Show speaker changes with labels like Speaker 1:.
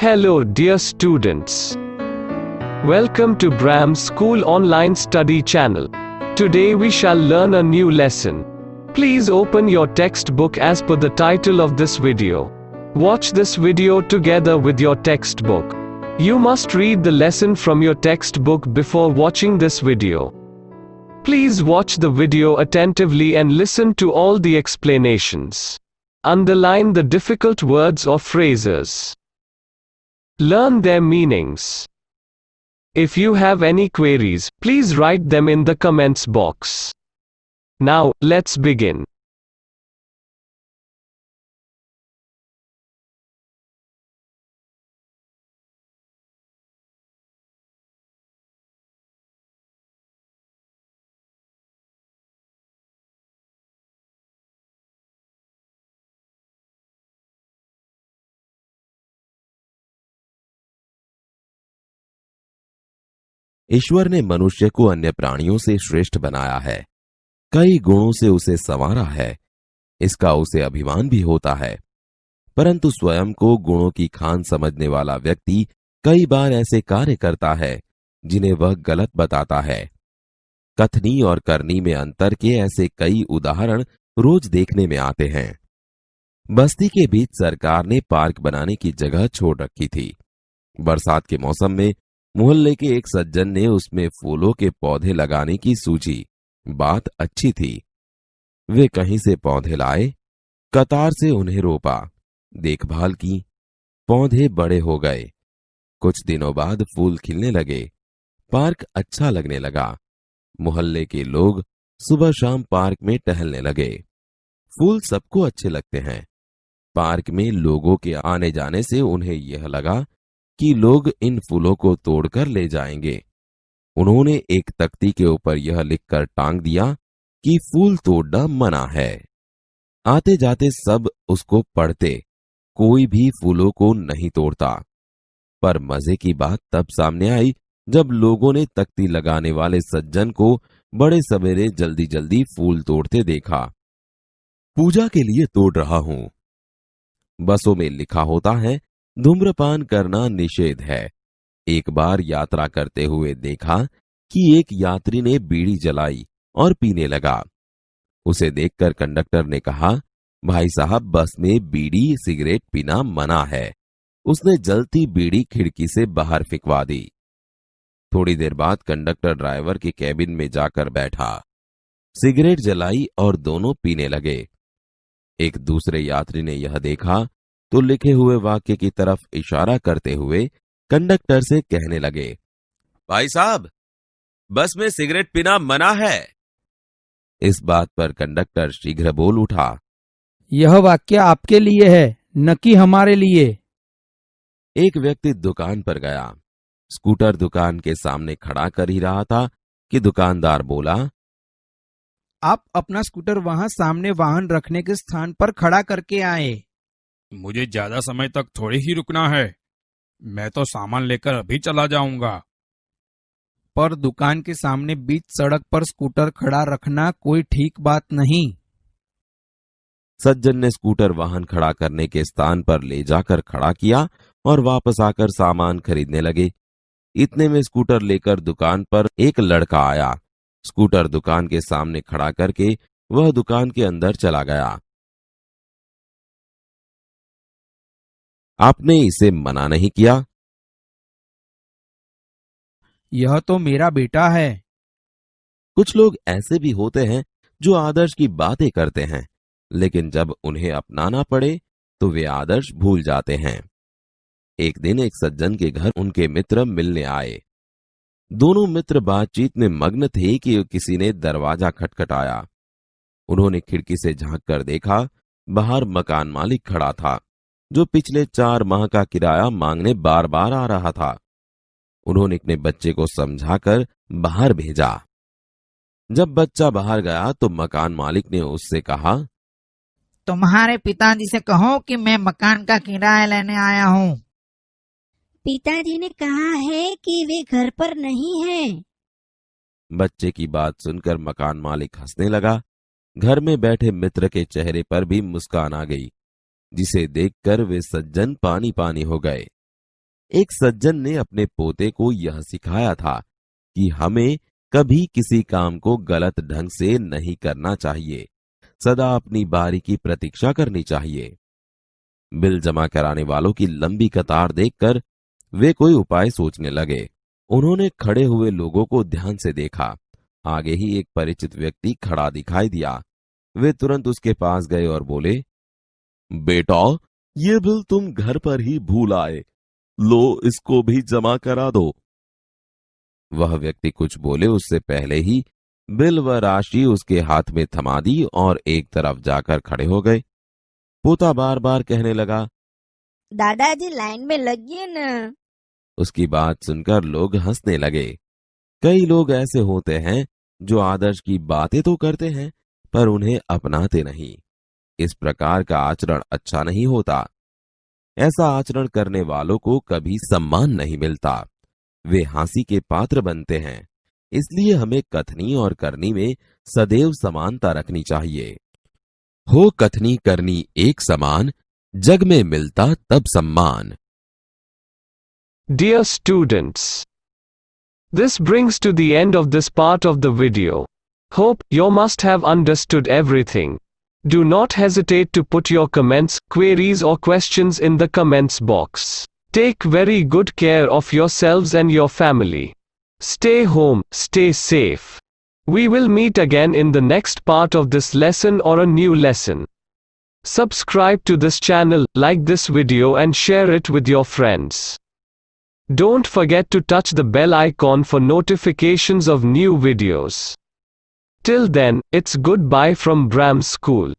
Speaker 1: Hello, dear students. Welcome to Bram School Online Study Channel. Today we shall learn a new lesson. Please open your textbook as per the title of this video. Watch this video together with your textbook. You must read the lesson from your textbook before watching this video. Please watch the video attentively and listen to all the explanations. Underline the difficult words or phrases. Learn their meanings. If you have any queries, please write them in the comments box. Now, let's begin.
Speaker 2: ईश्वर ने मनुष्य को अन्य प्राणियों से श्रेष्ठ बनाया है। कई गुणों से उसे संवारा है। इसका उसे अभिमान भी होता है। परंतु स्वयं को गुणों की खान समझने वाला व्यक्ति कई बार ऐसे कार्य करता है जिन्हें वह गलत बताता है। कथनी और करनी में अंतर के ऐसे कई उदाहरण रोज देखने में आते हैं। बस्ती के बीच सरकार ने पार्क बनाने की जगह छोड़ रखी थी। बरसात के मौसम में मोहल्ले के एक सज्जन ने उसमें फूलों के पौधे लगाने की सूझी। बात अच्छी थी। वे कहीं से पौधे लाए, कतार से उन्हें रोपा, देखभाल की। पौधे बड़े हो गए। कुछ दिनों बाद फूल खिलने लगे। पार्क अच्छा लगने लगा। मोहल्ले के लोग सुबह शाम पार्क में टहलने लगे। फूल सबको अच्छे लगते हैं। पार्क में लोगों के आने जाने से उन्हें यह लगा कि लोग इन फूलों को तोड़कर ले जाएंगे। उन्होंने एक तख्ती के ऊपर यह लिखकर टांग दिया कि फूल तोड़ना मना है। आते जाते सब उसको पढ़ते। कोई भी फूलों को नहीं तोड़ता। पर मजे की बात तब सामने आई जब लोगों ने तख्ती लगाने वाले सज्जन को बड़े सवेरे जल्दी जल्दी फूल तोड़ते देखा। पूजा के लिए तोड़ रहा हूं। बसों में लिखा होता है धूम्रपान करना निषेध है। एक बार यात्रा करते हुए देखा कि एक यात्री ने बीड़ी जलाई और पीने लगा। उसे देखकर कंडक्टर ने कहा, भाई साहब, बस में बीड़ी सिगरेट पीना मना है। उसने जलती बीड़ी खिड़की से बाहर फेंकवा दी। थोड़ी देर बाद कंडक्टर ड्राइवर के कैबिन में जाकर बैठा, सिगरेट जलाई और दोनों पीने लगे। एक दूसरे यात्री ने यह देखा तो लिखे हुए वाक्य की तरफ इशारा करते हुए कंडक्टर से कहने लगे, भाई साहब, बस में सिगरेट पीना मना है। इस बात पर कंडक्टर शीघ्र बोल उठा,
Speaker 3: यह वाक्य आपके लिए है, न कि हमारे लिए।
Speaker 2: एक व्यक्ति दुकान पर गया। स्कूटर दुकान के सामने खड़ा कर ही रहा था कि दुकानदार बोला,
Speaker 3: आप अपना स्कूटर वहां सामने वाहन रखने के स्थान पर खड़ा करके आए।
Speaker 4: मुझे ज्यादा समय तक थोड़ी ही रुकना है। मैं तो सामान लेकर अभी चला जाऊंगा।
Speaker 3: पर दुकान के सामने बीच सड़क पर स्कूटर खड़ा रखना कोई ठीक बात नहीं।
Speaker 2: सज्जन ने स्कूटर वाहन खड़ा करने के स्थान पर ले जाकर खड़ा किया और वापस आकर सामान खरीदने लगे। इतने में स्कूटर लेकर दुकान पर एक लड़का आया। स्कूटर दुकान के सामने खड़ा करके वह दुकान के अंदर चला गया। आपने इसे मना नहीं किया?
Speaker 3: यह तो मेरा बेटा है।
Speaker 2: कुछ लोग ऐसे भी होते हैं जो आदर्श की बातें करते हैं, लेकिन जब उन्हें अपनाना पड़े तो वे आदर्श भूल जाते हैं। एक दिन एक सज्जन के घर उनके मित्र मिलने आए। दोनों मित्र बातचीत में मग्न थे कि किसी ने दरवाजा खटखटाया। उन्होंने खिड़की से झांक कर देखा, बाहर मकान मालिक खड़ा था, जो पिछले 4 माह का किराया मांगने बार बार आ रहा था। उन्होंने अपने बच्चे को समझाकर बाहर भेजा। जब बच्चा बाहर गया तो मकान मालिक ने उससे कहा,
Speaker 5: तुम्हारे पिताजी से कहो कि मैं मकान का किराया लेने आया हूँ।
Speaker 6: पिताजी ने कहा है कि वे घर पर नहीं हैं।
Speaker 2: बच्चे की बात सुनकर मकान मालिक हंसने लगा। घर में बैठे मित्र के चेहरे पर भी मुस्कान आ गई, जिसे देखकर वे सज्जन पानी पानी हो गए। एक सज्जन ने अपने पोते को यह सिखाया था कि हमें कभी किसी काम को गलत ढंग से नहीं करना चाहिए, सदा अपनी बारी की प्रतीक्षा करनी चाहिए। बिल जमा कराने वालों की लंबी कतार देखकर वे कोई उपाय सोचने लगे। उन्होंने खड़े हुए लोगों को ध्यान से देखा। आगे ही एक परिचित व्यक्ति खड़ा दिखाई दिया। वे तुरंत उसके पास गए और बोले, बेटा, ये बिल तुम घर पर ही भूल आए, लो इसको भी जमा करा दो। वह व्यक्ति कुछ बोले उससे पहले ही बिल व राशि उसके हाथ में थमा दी और एक तरफ जाकर खड़े हो गए। पोता बार बार कहने लगा,
Speaker 6: दादाजी लाइन में लगिए न।
Speaker 2: उसकी बात सुनकर लोग हंसने लगे। कई लोग ऐसे होते हैं जो आदर्श की बातें तो करते हैं पर उन्हें अपनाते नहीं। इस प्रकार का आचरण अच्छा नहीं होता। ऐसा आचरण करने वालों को कभी सम्मान नहीं मिलता, वे हंसी के पात्र बनते हैं। इसलिए हमें कथनी और करनी में सदैव समानता रखनी चाहिए। हो कथनी करनी एक समान, जग में मिलता तब सम्मान।
Speaker 1: Dear students, this brings to the end of this part of the video. Hope you must have understood everything. Do not hesitate to put your comments, queries or questions in the comments box. Take very good care of yourselves and your family. Stay home, stay safe. We will meet again in the next part of this lesson or a new lesson. Subscribe to this channel, like this video and share it with your friends. Don't forget to touch the bell icon for notifications of new videos. Till then, it's goodbye from Bram School.